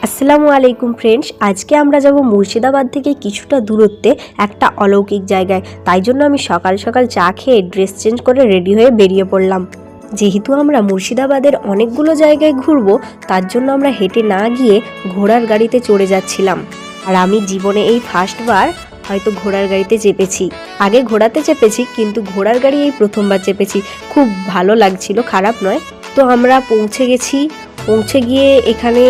আসসালামু আলাইকুম ফ্রেন্ডস, আজকে আমরা যাব মুর্শিদাবাদ থেকে কিছুটা দূরত্বে একটা অলৌকিক জায়গায়। তাই জন্য আমি সকাল সকাল চা খেয়ে ড্রেস চেঞ্জ করে রেডি হয়ে বেরিয়ে পড়লাম। যেহেতু আমরা মুর্শিদাবাদের অনেকগুলো জায়গায় ঘুরবো, তার জন্য আমরা হেঁটে না গিয়ে ঘোড়ার গাড়িতে চড়ে যাচ্ছিলাম। আর আমি জীবনে এই ফার্স্টবার হয়তো ঘোড়ার গাড়িতে চেপেছি। আগে ঘোড়াতে চেপেছি, কিন্তু ঘোড়ার গাড়ি এই প্রথমবার চেপেছি। খুব ভালো লাগছিল, খারাপ নয়। তো আমরা পৌঁছে গিয়ে এখানে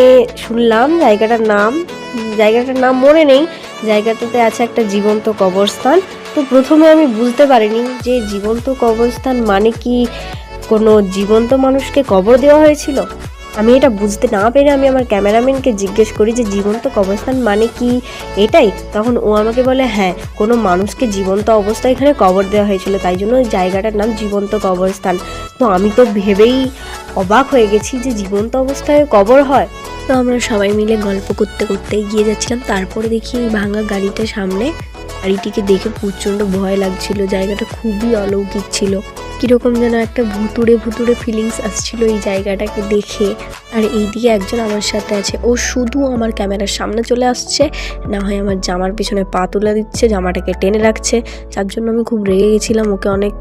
শুনলাম জায়গাটার নাম মনে নেই। জায়গাটাতে আছে একটা জীবন্ত কবরস্থান। তো প্রথমে আমি বুঝতে পারিনি যে জীবন্ত কবরস্থান মানে কি কোনো জীবন্ত মানুষকে কবর দেওয়া হয়েছিল। আমি এটা বুঝতে না পেরে আমি আমার ক্যামেরাম্যানকে জিজ্ঞেস করি যে জীবন্ত কবরস্থান মানে কি এটাই। তখন ও আমাকে বলে হ্যাঁ, কোনো মানুষকে জীবন্ত অবস্থায় এখানে কবর দেওয়া হয়েছিল, তাই জন্য ওই জায়গাটার নাম জীবন্ত কবরস্থান। তো আমি তো ভেবেই অবাক হয়ে গেছি যে জীবন্ত অবস্থায় কবর হয়। তো আমরা সবাই মিলে গল্প করতে করতে এগিয়ে যাচ্ছিলাম। তারপরে দেখি এই ভাঙা গাড়িটার সামনে। গাড়িটিকে দেখে প্রচণ্ড ভয় লাগছিল। জায়গাটা খুবই অলৌকিক ছিল। কীরকম যেন একটা ভুতুড়ে ফিলিংস আসছিল এই জায়গাটাকে দেখে। আর এইদিকে একজন আমার সাথে আছে, ও শুধু আমার ক্যামেরার সামনে চলে আসছে, না হয় আমার জামার পিছনে পা তুলে দিচ্ছে, জামাটাকে টেনে রাখছে। যার জন্য আমি খুব রেগে গেছিলাম। ওকে অনেক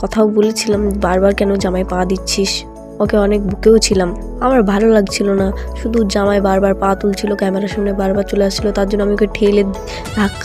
কথাও বলেছিলাম, বারবার কেন জামায় পা দিচ্ছিস। ওকে অনেক বুকেও ছিলাম। আমার ভালো লাগছিল না, শুধু জামায় বারবার পা তুলছিল, ক্যামেরার সামনে বারবার চলে আসছিল। তার জন্য আমি ওকে ঠেলে ধাক্কা